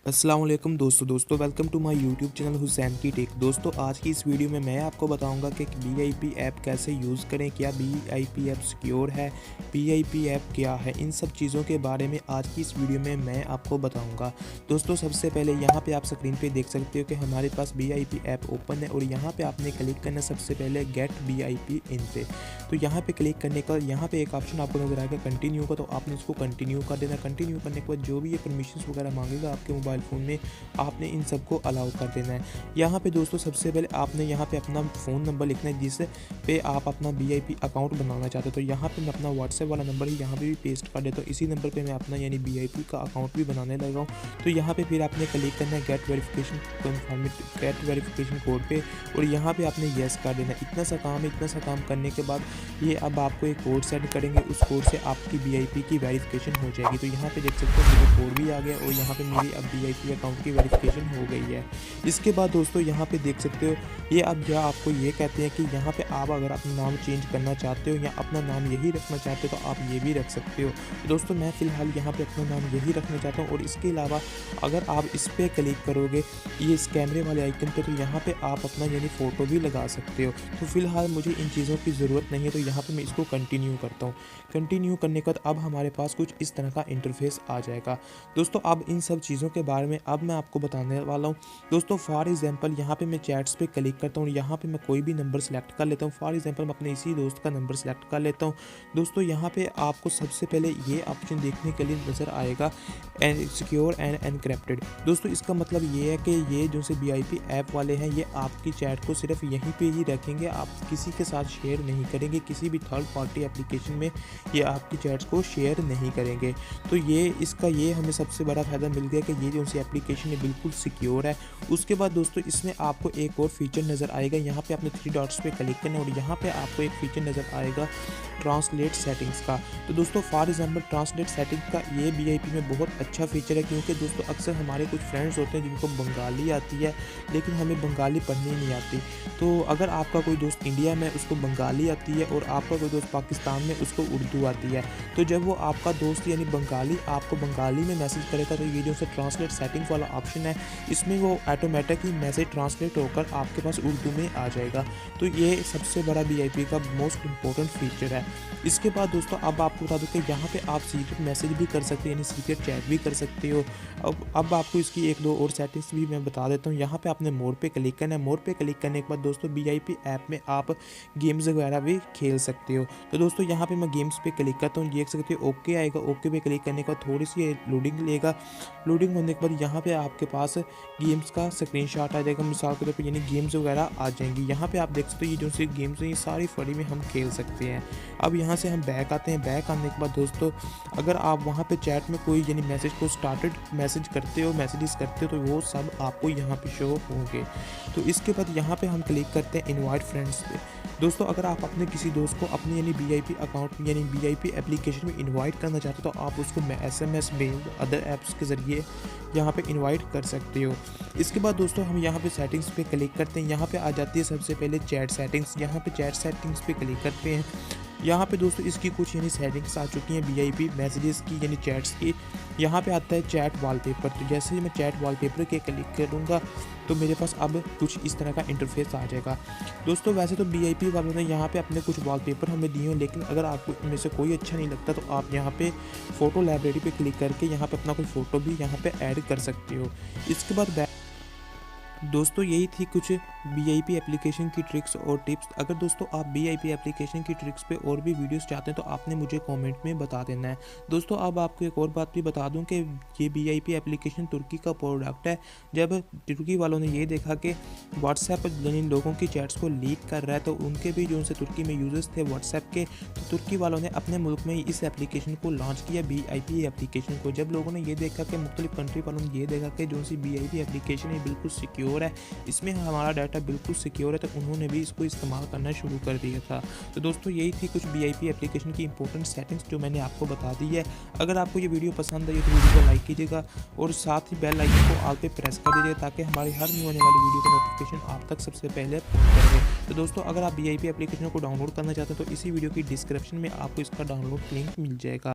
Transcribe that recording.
अस्सलाम वालेकुम दोस्तों welcome to my YouTube channel Hussain की टेक। दोस्तों आज की इस वीडियो में मैं आपको बताऊंगा कि वीआईपी ऐप कैसे यूज़ करें, क्या वीआईपी ऐप सिक्योर है, वीआईपी ऐप क्या है, इन सब चीज़ों के बारे में आज की इस वीडियो में मैं आपको बताऊंगा। दोस्तों सबसे पहले यहाँ पे आप स्क्रीन पे देख सकते हो कि हमारे पास वीआईपी ऐप ओपन है और यहाँ पर आपने क्लिक करना सबसे पहले गेट वीआईपी इन पे। तो यहाँ पर क्लिक करने का यहाँ पर एक ऑप्शन आपको नजर आएगा कंटिन्यू का, तो आपने इसको कंटिन्यू कर देना। कंटिन्यू करने के बाद जो भी ये परमिशन वगैरह मांगेगा आपके मोबाइल फ़ोन में, आपने इन सबको अलाउ कर देना है। यहाँ पे दोस्तों सबसे पहले आपने यहाँ पे अपना फ़ोन नंबर लिखना है जिस पे आप अपना वीआईपी अकाउंट बनाना चाहते हो। तो यहाँ पे मैं अपना व्हाट्सएप वाला नंबर ही यहाँ पे भी पेस्ट कर देता हूँ। इसी नंबर पे मैं अपना यानी वीआईपी का अकाउंट भी बनाने लगा हूँ। तो यहाँ पे फिर आपने क्लिक करना है गेट वेरिफिकेशन कन्फर्मेट गेट वेरिफिकेशन कोड पे और यहाँ पे आपने येस कर देना। इतना सा काम है। इतना सा काम करने के बाद ये अब आपको एक कोड सेंड करेंगे, उस कोड से आपकी वीआईपी की वेरिफिकेशन हो जाएगी। तो यहाँ पे देख सकते हो मेरा कोड भी आ गया और यहाँ पे मेरी अब वीआईपी अकाउंट की वेरिफिकेशन हो गई है। इसके बाद दोस्तों यहाँ पे देख सकते हो ये अब या आपको ये कहते हैं कि यहाँ पे आप अगर अपना नाम चेंज करना चाहते हो या अपना नाम यही रखना चाहते हो तो आप ये भी रख सकते हो। तो दोस्तों मैं फ़िलहाल यहाँ पे अपना नाम यही रखना चाहता हूँ। और इसके अलावा अगर आप इस पर क्लिक करोगे ये इस कैमरे वाले आइकन पे, तो यहाँ पे आप अपना यानी फ़ोटो भी लगा सकते हो। तो फिलहाल मुझे इन चीज़ों की ज़रूरत नहीं है, तो यहाँ पर मैं इसको कंटिन्यू करता हूँ। कंटिन्यू करने के बाद अब हमारे पास कुछ इस तरह का इंटरफेस आ जाएगा। दोस्तों अब इन सब चीज़ों के बारे में अब मैं आपको बताने वाला हूँ। दोस्तों फॉर एग्जांपल यहाँ पे मैं चैट्स पे क्लिक करता हूँ, यहाँ पे मैं कोई भी नंबर सेलेक्ट कर लेता हूँ। फॉर एग्जांपल मैं अपने इसी दोस्त का नंबर सेलेक्ट कर लेता हूँ। दोस्तों यहाँ पे आपको सबसे पहले ये ऑप्शन देखने के लिए नज़र आएगा सिक्योर एंड एनक्रिप्टेड। दोस्तों इसका मतलब ये है कि ये जो से वीआईपी ऐप वाले हैं ये आपकी चैट को सिर्फ यहीं पे ही रखेंगे, आप किसी के साथ शेयर नहीं करेंगे, किसी भी थर्ड पार्टी एप्लीकेशन में ये आपकी चैट्स को शेयर नहीं करेंगे। तो ये इसका ये हमें सबसे बड़ा फ़ायदा मिल गया कि ये जो सी एप्लीकेशन है बिल्कुल सिक्योर है। उसके बाद दोस्तों इसमें आपको एक और फीचर नज़र आएगा, यहाँ पे आपने 3 डॉट्स पे क्लिक करना और यहाँ पे आपको एक फीचर नज़र आएगा ट्रांसलेट सेटिंग्स का। तो दोस्तों फॉर एग्जांपल ट्रांसलेट सेटिंग्स का ये वीआईपी में बहुत अच्छा फीचर है, क्योंकि दोस्तों अक्सर हमारे कुछ फ्रेंड्स होते हैं जिनको बंगाली आती है लेकिन हमें बंगाली पढ़नी नहीं आती। तो अगर आपका कोई दोस्त इंडिया में उसको बंगाली आती है और आपका कोई दोस्त पाकिस्तान में उसको उर्दू आती है, तो जब वो आपका दोस्त यानी बंगाली आपको बंगाली में मैसेज करेगा तो ये जो से ट्रांसलेट सेटिंग्स वाला ऑप्शन है इसमें वो ऑटोमेटिकली मैसेज ट्रांसलेट होकर आपके पास उर्दू में आ जाएगा। तो ये सबसे बड़ा वीआईपी का मोस्ट इंपॉर्टेंट फीचर है। इसके बाद दोस्तों अब आपको बता दूं कि यहाँ पे आप सीक्रेट मैसेज भी कर सकते हो यानी सीक्रेट चैट भी कर सकते हो। अब आपको इसकी एक दो और सेटिंग्स भी मैं बता देता हूँ। यहाँ पे आपने मोड पे क्लिक करना है। मोड पे क्लिक करने के बाद दोस्तों वीआईपी ऐप में आप गेम्स वगैरह भी खेल सकते हो। तो दोस्तों यहाँ पे मैं गेम्स पे क्लिक करता हूँ, देख सकते हो ओके आएगा। ओके पे क्लिक करने के बाद थोड़ी सी लोडिंग लेगा। लोडिंग होने के बाद यहाँ पे आपके पास गेम्स का स्क्रीनशॉट आ जाएगा, मिसाल के तौर पे यानी गेम्स वगैरह आ जाएंगी। यहाँ पे आप देख सकते हो ये जो सी गेम्स हैं ये सारी फ्री में हम खेल सकते हैं। अब यहाँ से हम बैक आते हैं। बैक आने के बाद दोस्तों अगर आप वहाँ पे चैट में कोई यानी मैसेज को स्टार्टेड मैसेज करते हो, मैसेजेस करते हो, तो वो सब आपको यहाँ पे शो होंगे। तो इसके बाद यहाँ पे हम क्लिक करते हैं इनवाइट फ्रेंड्स पे। दोस्तों अगर आप अपने किसी दोस्त को अपने यानी वीआईपी अकाउंट में यानी वीआईपी एप्लीकेशन में इनवाइट करना चाहते हो तो आप उसको एसएमएस मेल अदर ऐप्स के ज़रिए यहाँ पे इनवाइट कर सकते हो। इसके बाद दोस्तों हम यहाँ पे सेटिंग्स पे क्लिक करते हैं। यहाँ पे आ जाती है सबसे पहले चैट सेटिंग्स। यहाँ पे चैट सेटिंग्स पे क्लिक करते हैं। यहाँ पे दोस्तों इसकी कुछ यानी सेटिंग्स आ चुकी हैं वीआईपी मैसेजेस की यानी चैट्स की। यहाँ पे आता है चैट वॉलपेपर। तो जैसे ही मैं चैट वॉलपेपर के क्लिक करूँगा तो मेरे पास अब कुछ इस तरह का इंटरफेस आ जाएगा। दोस्तों वैसे तो वीआईपी वालों ने यहाँ पे अपने कुछ वॉलपेपर हमें दिए हैं, लेकिन अगर आपको इनमें से कोई अच्छा नहीं लगता तो आप यहाँ पे फ़ोटो लाइब्रेरी पे क्लिक करके यहाँ पे अपना कोई फ़ोटो भी यहाँ पे ऐड कर सकते हो। इसके बाद दोस्तों यही थी कुछ वीआईपी एप्लीकेशन की ट्रिक्स और टिप्स। अगर दोस्तों आप वीआईपी एप्लीकेशन की ट्रिक्स पे और भी वीडियोस चाहते हैं तो आपने मुझे कमेंट में बता देना है। दोस्तों अब आपको एक और बात भी बता दूं कि ये वीआईपी एप्लीकेशन तुर्की का प्रोडक्ट है। जब तुर्की वालों ने ये देखा कि व्हाट्सएप जिन लोगों की चैट्स को लीक कर रहा है तो उनके भी जो उनसे तुर्की में यूजर्स थे व्हाट्सएप के, तो तुर्की वालों ने अपने मुल्क में इस एप्लीकेशन को लॉन्च किया वीआईपी एप्लीकेशन को। जब लोगों ने ये देखा कि मुख्तलिफ कंट्री वालों ने ये देखा कि जो सी वीआईपी एप्लीकेशन है बिल्कुल सिक्योर है, इसमें हमारा डाटा बिल्कुल सिक्योर है, तो उन्होंने भी इसको इस्तेमाल करना शुरू कर दिया था। तो दोस्तों यही थी कुछ वीआईपी एप्लीकेशन की इंपॉर्टेंट सेटिंग्स जो मैंने आपको बता दी है। अगर आपको ये वीडियो पसंद आई तो वीडियो को लाइक कीजिएगा और साथ ही बेल आइकन को ऑल पे प्रेस कर दीजिएगा ताकि हमारी हर न्यू आने वाली वीडियो का नोटिफिकेशन आप तक सबसे पहले पहुँच रहे। तो दोस्तों अगर आप वीआईपी एप्लीकेशन को डाउनलोड करना चाहते हैं तो इसी वीडियो की डिस्क्रिप्शन में आपको इसका डाउनलोड लिंक मिल जाएगा।